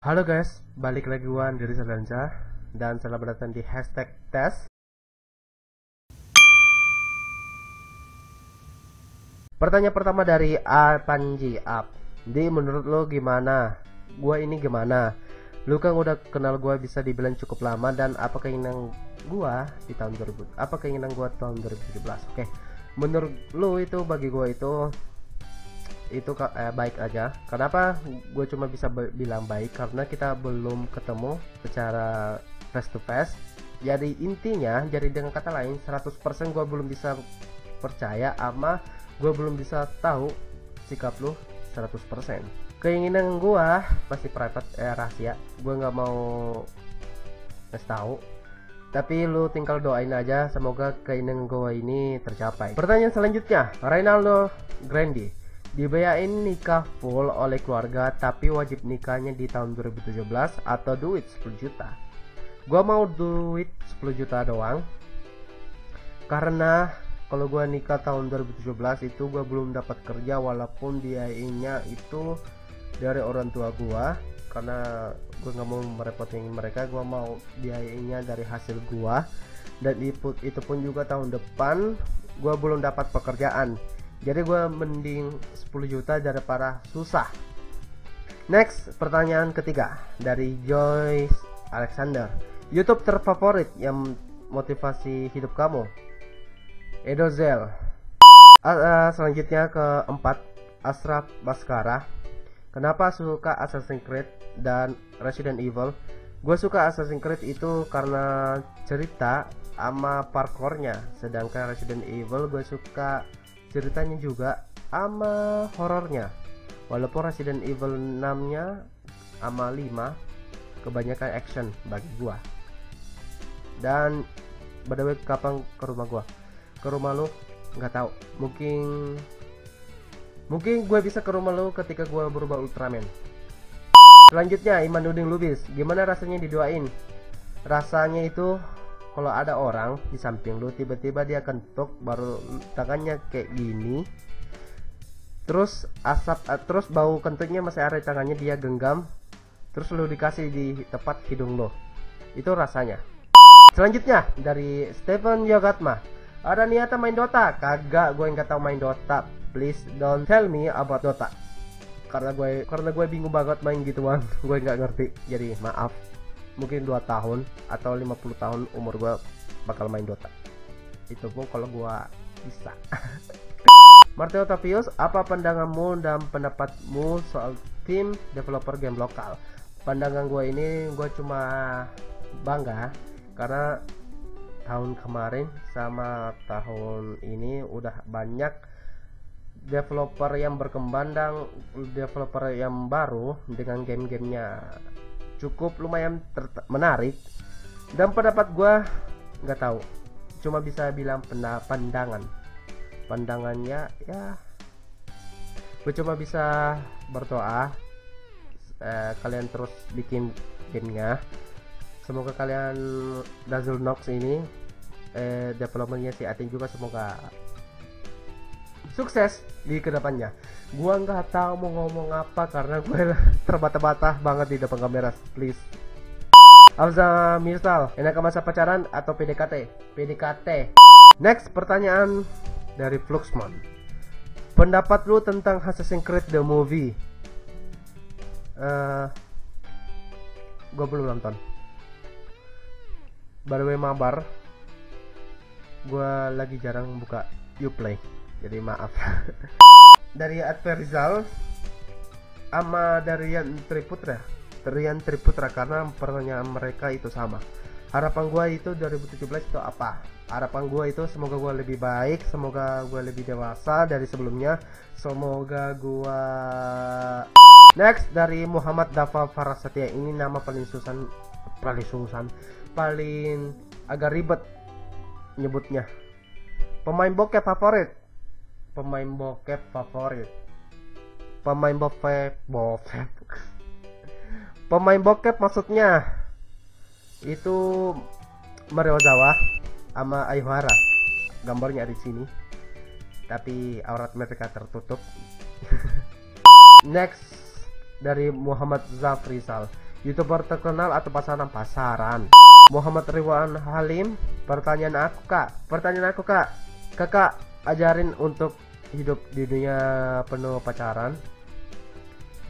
Halo guys, balik lagi gua dari Sadansa dan selamat datang di hashtag tes. Pertanyaan pertama dari A Panji Up. Di menurut lo gimana? Gua ini gimana? Lu kan udah kenal gua bisa dibilang cukup lama, dan apa keinginan gua di tahun 2000? Apa keinginan gua tahun 2017? Oke. Menurut lu itu, bagi gua itu baik aja. Kenapa gue cuma bisa bilang baik? Karena kita belum ketemu secara face to face. Jadi intinya, jadi dengan kata lain 100% gue belum bisa percaya, ama gue belum bisa tahu sikap lu 100%. Keinginan gue masih private, rahasia. Gue nggak mau kasih tahu. Tapi lu tinggal doain aja, semoga keinginan gue ini tercapai. Pertanyaan selanjutnya, Reynaldo Grandi. Dibayain nikah full oleh keluarga, tapi wajib nikahnya di tahun 2017 atau duit 10 juta. Gua mau duit 10 juta doang. Karena kalau gua nikah tahun 2017 itu gua belum dapat kerja, walaupun biayanya itu dari orang tua gua. Karena gua nggak mau merepotin mereka, gua mau biayanya dari hasil gua. Dan itu pun juga tahun depan gua belum dapat pekerjaan. Jadi gue mending 10 juta daripada susah. Next, pertanyaan ketiga dari Joyce Alexander. YouTube terfavorit yang motivasi hidup kamu? Edozel. Selanjutnya keempat, Ashraf Baskara. Kenapa suka Assassin's Creed dan Resident Evil? Gue suka Assassin's Creed itu karena cerita sama parkournya, sedangkan Resident Evil gue suka ceritanya juga sama horornya. Walaupun Resident Evil 6 nya sama 5 kebanyakan action bagi gua. Dan by the way, kapan ke rumah gua? Ke rumah lu nggak tahu. Mungkin gue bisa ke rumah lu ketika gua berubah Ultraman. Selanjutnya Imanuddin Lubis. Gimana rasanya didoain? Rasanya itu kalau ada orang di samping lu, tiba-tiba dia kentuk, baru tangannya kayak gini, terus terus bau kentutnya masih ada di tangannya, dia genggam, terus lu dikasih di tepat hidung lo. Itu rasanya. Selanjutnya dari Stephen Yogatma. Ada niatan main Dota? Kagak, gue nggak tahu main Dota. Please don't tell me about Dota. Karena gue bingung banget main gituan. Gue nggak ngerti. Jadi maaf. Mungkin 2 tahun atau 50 tahun umur gue bakal main Dota. Itu pun kalau gue bisa. Marteo Tapius, apa pandanganmu dan pendapatmu soal tim developer game lokal? Pandangan gue ini, gue cuma bangga karena tahun kemarin sama tahun ini udah banyak developer yang berkembang dan developer yang baru dengan game-gamenya cukup lumayan menarik. Dan pendapat gue nggak tahu, cuma bisa bilang pandangannya ya, gue cuma bisa berdoa kalian terus bikin gamenya. Semoga kalian Dazzle Nox ini developernya si Atin juga semoga sukses di kedepannya. Gua nggak tahu mau ngomong apa karena gue terbata-bata banget di depan kamera. Please. Hamza Mirsal, enak masa pacaran atau PDKT? PDKT. Next, pertanyaan dari Fluxmon. Pendapat lu tentang Assassin's Creed the movie? Gue belum nonton. By the way, mabar. Gue lagi jarang buka Uplay. Jadi maaf. Dari Adverizal sama dari Rian Triputra, karena pertanyaan mereka itu sama. Harapan gua itu 2017 itu apa? Harapan gua itu semoga gua lebih baik, semoga gua lebih dewasa dari sebelumnya, semoga gua. Next dari Muhammad Dafa Farasatya. Ini nama paling agak ribet nyebutnya. Pemain bokep favorit maksudnya itu Mario Zawa sama Aihara. Gambarnya ada di sini, tapi aurat mereka tertutup. Next dari Muhammad Zafrizal. YouTuber terkenal atau pasaran? Muhammad Ridwan Halim. Pertanyaan aku kak, kakak ajarin untuk hidup di dunia penuh pacaran,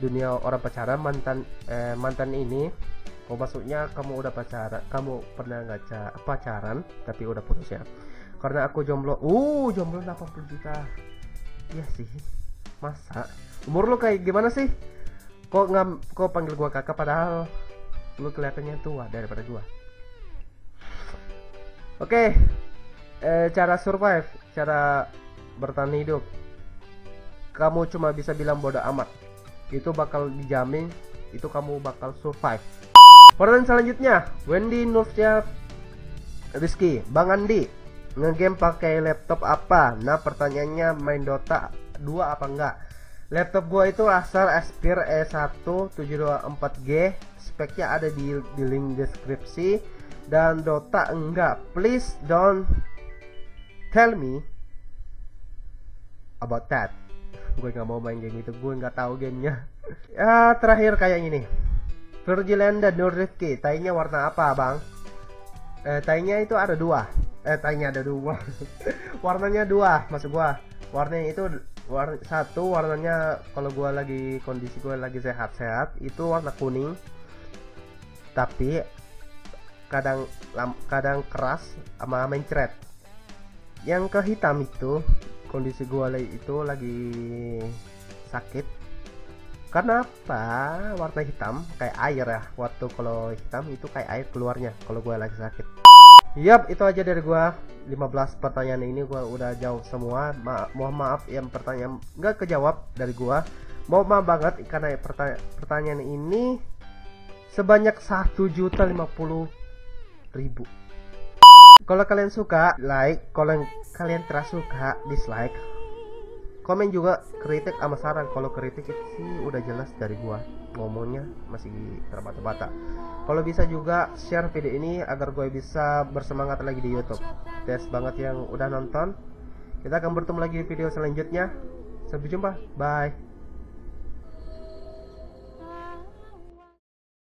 dunia orang pacaran, mantan ini. Oh maksudnya kamu udah pacaran, kamu pernah nggak pacaran tapi udah putus ya? Karena aku jomblo. Jomblo 80 juta. Iya sih. Masa? Umur lu kayak gimana sih? Kok panggil gua kakak padahal lu kelihatannya tua daripada gua. Oke. Cara survive, cara bertahan hidup. Kamu cuma bisa bilang bodoh amat. Itu bakal dijamin itu kamu bakal survive. Pertanyaan selanjutnya, Wendy Nursia Rizky, Bang Andi, ngegame pakai laptop apa? Nah pertanyaannya main Dota 2 apa enggak? Laptop gua itu Acer Aspire E1 724G, speknya ada di link deskripsi. Dan Dota enggak, please don't tell me about that. Gue nggak mau main game itu, gue nggak tahu gamenya. Ya terakhir kayak ini, Virgilanda Nur Rifki, tainya warna apa bang? Tainya itu ada dua. Tainya ada dua. Warnanya dua, maksud gua. Warnanya itu satu warnanya kalau gua lagi kondisi gua lagi sehat-sehat itu warna kuning. Tapi kadang keras sama mencret. Yang ke hitam itu kondisi gua itu lagi sakit. Karena apa? Warna hitam kayak air ya. Waktu kalau hitam itu kayak air keluarnya kalau gue lagi sakit. Yap, itu aja dari gue. 15 pertanyaan ini gue udah jawab semua. Mohon maaf yang pertanyaan nggak kejawab dari gue. Mohon maaf banget karena pertanyaan ini sebanyak 1.050.000. Kalau kalian suka like, kalau kalian tidak suka dislike. Komen juga kritik sama saran. Kalau kritik itu sih udah jelas dari gua, ngomongnya masih terbata-bata. Kalau bisa juga share video ini agar gue bisa bersemangat lagi di YouTube. Thanks banget yang udah nonton. Kita akan bertemu lagi di video selanjutnya. Sampai jumpa. Bye.